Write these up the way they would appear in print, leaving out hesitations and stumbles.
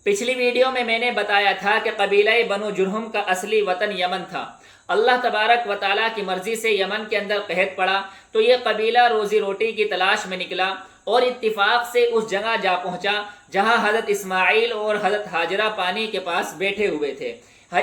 پچھلی ویڈیو میں نے بتایا تھا کہ قبیلہ بنو جرہم کا اصلی وطن یمن تھا۔ اللہ تبارک و تعالیٰ کی مرضی سے یمن کے اندر قحط پڑا تو یہ قبیلہ روزی روٹی کی تلاش میں نکلا اور اتفاق سے اس جگہ جا پہنچا جہاں حضرت اسماعیل اور حضرت ہاجرہ پانی کے پاس بیٹھے ہوئے تھے۔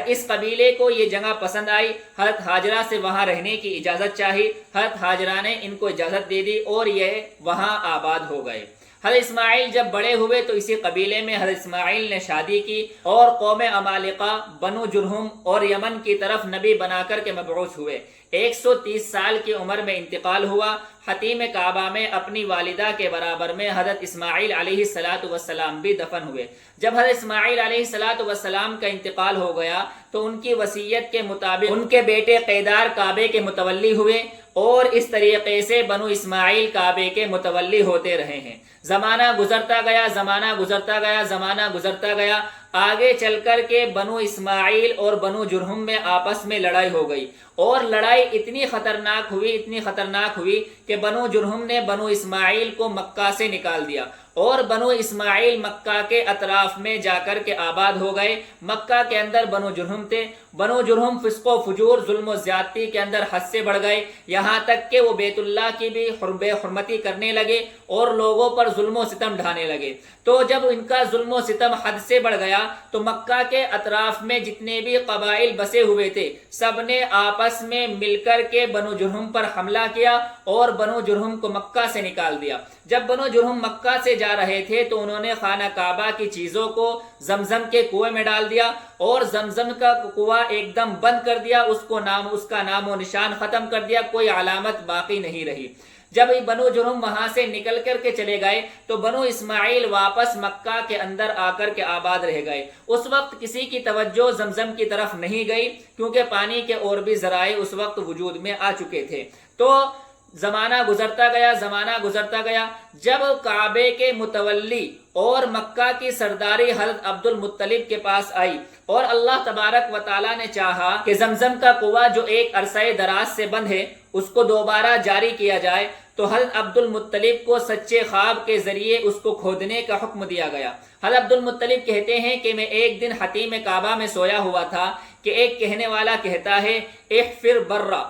اس قبیلے کو یہ جگہ پسند آئی، حضرت ہاجرہ سے وہاں رہنے کی اجازت چاہی، حضرت ہاجرہ نے ان کو اجازت دے دی اور یہ وہاں آباد ہو گئے۔ حضرت اسماعیل جب بڑے ہوئے تو اسی قبیلے میں حضرت اسماعیل نے شادی کی اور قوم عمالقہ بنو جرہم اور یمن کی طرف نبی بنا کر کے مبعوث ہوئے۔ 130 سال کی عمر میں انتقال ہوا۔ حتیم کعبہ میں اپنی والدہ کے برابر میں حضرت اسماعیل علیہ السلام بھی دفن ہوئے۔ جب حضرت اسماعیل علیہ السلام کا انتقال ہو گیا تو ان کی وصیت کے مطابق ان کے بیٹے قیدار کعبے کے متولی ہوئے اور اس طریقے سے بنو اسماعیل کعبے کے متولی ہوتے رہے ہیں۔ زمانہ گزرتا گیا، زمانہ گزرتا گیا، زمانہ گزرتا گیا۔ آگے چل کر کے بنو اسماعیل اور بنو جرہم میں آپس میں لڑائی ہو گئی اور لڑائی اتنی خطرناک ہوئی کہ بنو جرہم نے بنو اسماعیل کو مکہ سے نکال دیا اور بنو اسماعیل مکہ کے اطراف میں جا کر کے آباد ہو گئے۔ مکہ کے اندر بنو جرہم تھے۔ بنو جرہم فسق و فجور، ظلم و زیادتی کے اندر حد سے بڑھ گئے، یہاں تک کہ وہ بیت اللہ کی بھی بے حرمتی کرنے لگے اور لوگوں پر ظلم و ستم ڈھانے لگے۔ تو جب ان کا ظلم و ستم حد سے بڑھ گیا تو مکہ کے اطراف میں جتنے بھی قبائل بسے ہوئے تھے سب نے آپس میں مل کر کے بنو جرہم پر حملہ کیا اور بنو جرہم کو مکہ سے نکال دیا۔ جب بنو جرہم مکہ سے جا رہے تھے تو انہوں نے خانہ کعبہ کی چیزوں کو زمزم کے کنویں میں ڈال دیا اور زمزم کا کنواں ایک دم بند کر دیا، اس کا نام و نشان ختم کر دیا، کوئی علامت باقی نہیں رہی۔ جب بنو جرہم وہاں سے نکل کر کے چلے گئے تو بنو اسماعیل واپس مکہ کے اندر آ کر کے آباد رہ گئے۔ اس وقت کسی کی توجہ زمزم کی طرف نہیں گئی کیونکہ پانی کے اور بھی ذرائع اس وقت وجود میں آ چکے تھے۔ تو زمانہ گزرتا گیا جب کعبے کے متولی اور مکہ کی سرداری حضرت عبد المطلب کے پاس آئی اور اللہ تبارک و تعالیٰ نے چاہا کہ زمزم کا کنواں جو ایک عرصہ دراز سے بند ہے اس کو دوبارہ جاری کیا جائے تو حضرت عبد المطلب کو سچے خواب کے ذریعے اس کو کھودنے کا حکم دیا گیا۔ حضرت عبد المطلب کہتے ہیں کہ میں ایک دن حتیم کعبہ میں سویا ہوا تھا کہ ایک کہنے والا کہتا ہے احفر برہ،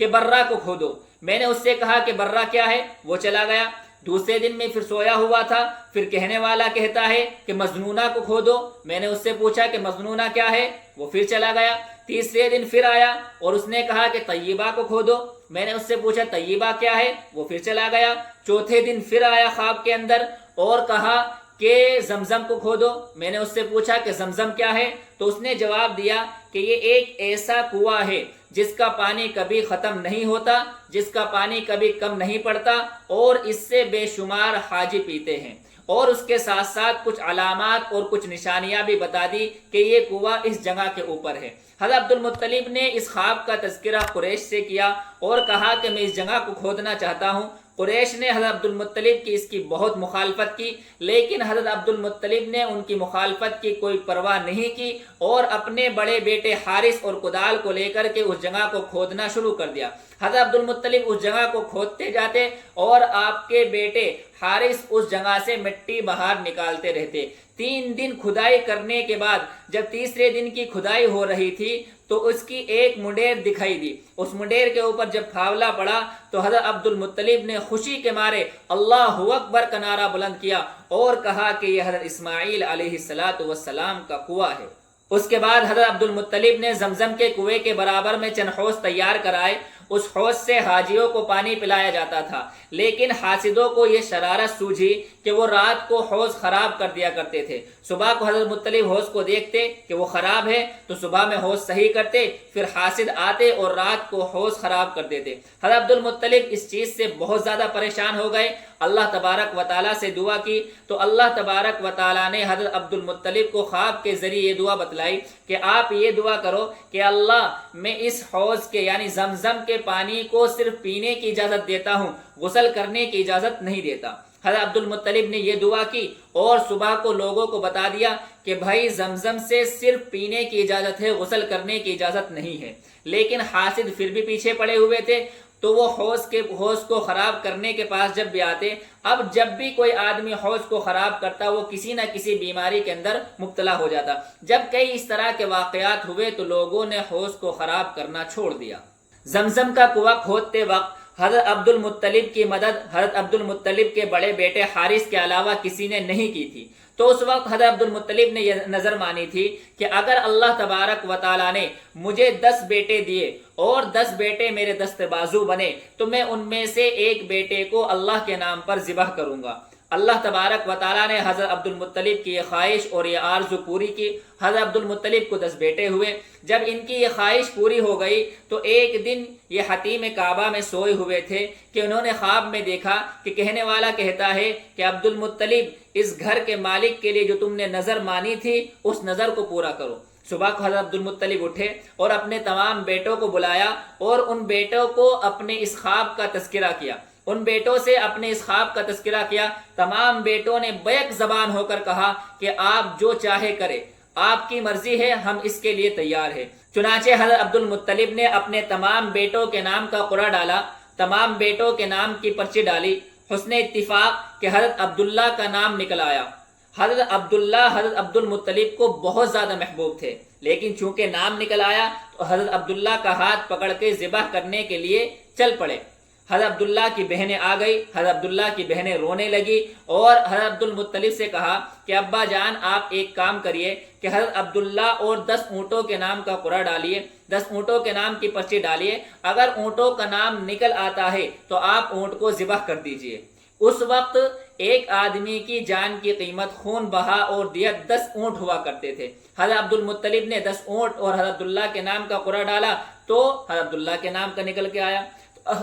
کہ برہ کو کھودو۔ میں نے اس سے کہا کہ برہ کیا ہے؟ وہ چلا گیا۔ دوسرے دن میں پھر سویا ہوا تھا، پھر کہنے والا کہتا ہے کہ مجنونہ کو کھودو۔ میں نے اس سے پوچھا کہ مجنونہ کیا ہے؟ وہ پھر چلا گیا۔ تیسرے دن پھر آیا اور اس نے کہا کہ طیبہ کو کھودو۔ میں نے اس سے پوچھا طیبہ کیا ہے؟ وہ پھر چلا گیا۔ چوتھے دن پھر آیا خواب کے اندر اور کہا کہ زمزم کو کھودو۔ میں نے اس سے پوچھا کہ زمزم کیا ہے؟ تو اس نے جواب دیا کہ یہ ایک ایسا کنواں ہے جس کا پانی کبھی ختم نہیں ہوتا، جس کا پانی کبھی کم نہیں پڑتا اور اس سے بے شمار حاجی پیتے ہیں۔ اور اس کے ساتھ ساتھ کچھ علامات اور کچھ نشانیاں بھی بتا دی کہ یہ کنواں اس جگہ کے اوپر ہے۔ حضرت عبد المطلب نے اس خواب کا تذکرہ قریش سے کیا اور کہا کہ میں اس جگہ کو کھودنا چاہتا ہوں۔ قریش نے حضرت عبد المطلب کی اس کی بہت مخالفت کی، لیکن حضرت عبد المطلب نے ان کی مخالفت کی کوئی پرواہ نہیں کی اور اپنے بڑے بیٹے حارث اور کدال کو لے کر کے اس جگہ کو کھودنا شروع کر دیا۔ حضرت عبد المطلب اس جگہ کو کھودتے جاتے اور آپ کے بیٹے حارث اس جگہ سے مٹی باہر نکالتے رہتے۔ 3 دن کھدائی کرنے کے بعد جب تیسرے دن کی کھدائی ہو رہی تھی تو اس کی ایک منڈیر دکھائی دی۔ اس منڈیر کے اوپر جب پھاولا پڑا تو حضرت عبد المطلب نے خوشی کے مارے اللہ اکبر کا نعرہ بلند کیا اور کہا کہ یہ حضرت اسماعیل علیہ السلام کا کنواں ہے۔ اس کے بعد حضرت عبد المطلب نے زمزم کے کنویں کے برابر میں چند حوض تیار کرائے۔ اس حوض سے حاجیوں کو پانی پلایا جاتا تھا، لیکن حاسدوں کو یہ شرارت سوجھی کہ وہ رات کو حوض خراب کر دیا کرتے تھے۔ صبح کو حضرت مطلب حوض کو دیکھتے کہ وہ خراب ہے تو صبح میں حوض صحیح کرتے، پھر حاسد آتے اور رات کو حوض خراب کر دیتے۔ حضرت عبد المطلب اس چیز سے بہت زیادہ پریشان ہو گئے۔ اللہ تبارک و تعالیٰ سے دعا کی تو اللہ تبارک و تعالیٰ نے حضرت عبد المطلب کو خواب کے ذریعے یہ دعا بتلائی کہ آپ یہ دعا کرو کہ اللہ میں اس حوض کے یعنی زمزم کے پانی کو صرف پینے کی اجازت دیتا ہوں، غسل کرنے کی اجازت نہیں دیتا۔ حضرت عبد المطلب نے یہ دعا کی اور صبح کو لوگوں کو بتا دیا کہ بھائی زمزم سے صرف پینے کی اجازت ہے، غسل کرنے کی اجازت نہیں ہے۔ لیکن حاسد پھر بھی پیچھے پڑے ہوئے تھے تو وہ حوض کو خراب کرنے کے پاس جب بھی آتے، اب جب بھی کوئی آدمی حوض کو خراب کرتا وہ کسی نہ کسی بیماری کے اندر مبتلا ہو جاتا۔ جب کئی اس طرح کے واقعات ہوئے تو لوگوں نے حوض کو خراب کرنا چھوڑ دیا۔ زمزم کا کنواں کھودتے وقت حضرت عبد المطلب کی مدد حضرت عبد المطلب کے بڑے بیٹے حارث کے علاوہ کسی نے نہیں کی تھی۔ تو اس وقت حضرت عبد المطلب نے یہ نظر مانی تھی کہ اگر اللہ تبارک و تعالیٰ نے مجھے 10 بیٹے دیے اور 10 بیٹے میرے دست بازو بنے تو میں ان میں سے ایک بیٹے کو اللہ کے نام پر ذبح کروں گا۔ اللہ تبارک و تعالیٰ نے حضرت عبد المطلب کی یہ خواہش اور یہ آرزو پوری کی۔ حضرت عبد المطلب کو 10 بیٹے ہوئے۔ جب ان کی یہ خواہش پوری ہو گئی تو ایک دن یہ حتیم کعبہ میں سوئے ہوئے تھے کہ انہوں نے خواب میں دیکھا کہ کہنے والا کہتا ہے کہ عبد المطلب اس گھر کے مالک کے لیے جو تم نے نظر مانی تھی اس نظر کو پورا کرو۔ صبح کو حضرت عبد المطلب اٹھے اور اپنے تمام بیٹوں کو بلایا اور ان بیٹوں کو اپنے اس خواب کا تذکرہ کیا، ان بیٹوں سے اپنے اس خواب کا تذکرہ کیا۔ تمام بیٹوں نے بیک زبان ہو کر کہا کہ آپ جو چاہے کرے، آپ کی مرضی ہے، ہم اس کے لیے تیار ہیں۔ چنانچہ حضرت عبد المطلب نے اپنے تمام بیٹوں کے نام کا قرعہ ڈالا، تمام بیٹوں کے نام کی پرچی ڈالی۔ حسن اتفاق کہ حضرت عبداللہ کا نام نکل آیا۔ حضرت عبداللہ حضرت عبد المطلب کو بہت زیادہ محبوب تھے، لیکن چونکہ نام نکل آیا تو حضرت عبداللہ کا ہاتھ پکڑ کے ذبح کرنے کے لیے چل پڑے۔ حضرت عبداللہ کی بہنیں آ گئی، حضرت عبداللہ کی بہنیں رونے لگی اور حضرت عبد المطلب سے کہا کہ ابا جان آپ ایک کام کریے کہ حضرت عبداللہ اور 10 اونٹوں کے نام کا قرعہ ڈالیے، 10 اونٹوں کے نام کی پرچی ڈالیے، اگر اونٹوں کا نام نکل آتا ہے تو آپ اونٹ کو ذبح کر دیجئے۔ اس وقت ایک آدمی کی جان کی قیمت خون بہا اور دیت 10 اونٹ ہوا کرتے تھے۔ حضرت عبد المطلب نے 10 اونٹ اور حضرت عبداللہ کے نام کا قرعہ ڈالا تو حضرت عبداللہ کے نام کا نکل کے آیا۔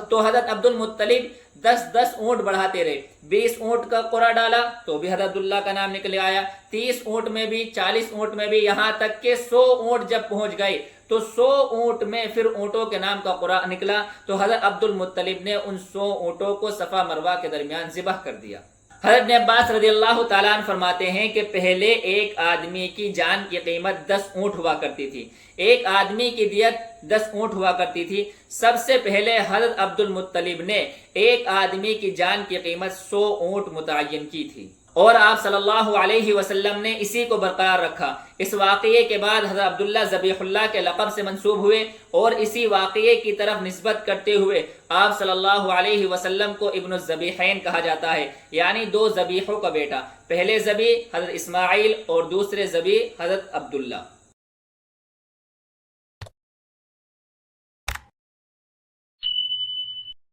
تو حضرت عبد المطلب 10 اونٹ بڑھاتے رہے، 20 اونٹ کا قرعہ ڈالا تو بھی حضرت عبداللہ کا نام نکل آیا، 30 اونٹ میں بھی، 40 اونٹ میں بھی، یہاں تک کہ 100 اونٹ جب پہنچ گئے تو 100 اونٹ میں پھر اونٹوں کے نام کا قرعہ نکلا تو حضرت عبد المطلب نے ان 100 اونٹوں کو صفا مروہ کے درمیان ذبح کر دیا۔ حضرت ابن عباس رضی اللہ تعالیٰ عنہ فرماتے ہیں کہ پہلے ایک آدمی کی جان کی قیمت 10 اونٹ ہوا کرتی تھی، ایک آدمی کی دیت 10 اونٹ ہوا کرتی تھی۔ سب سے پہلے حضرت عبد المطلب نے ایک آدمی کی جان کی قیمت 100 اونٹ متعین کی تھی اور آپ صلی اللہ علیہ وسلم نے اسی کو برقرار رکھا۔ اس واقعے کے بعد حضرت عبداللہ ذبیح اللہ کے لقب سے منسوب ہوئے اور اسی واقعے کی طرف نسبت کرتے ہوئے آپ صلی اللہ علیہ وسلم کو ابن الذبیحین کہا جاتا ہے، یعنی 2 ذبیحوں کا بیٹا، پہلے ذبیح حضرت اسماعیل اور دوسرے ذبیح حضرت عبداللہ۔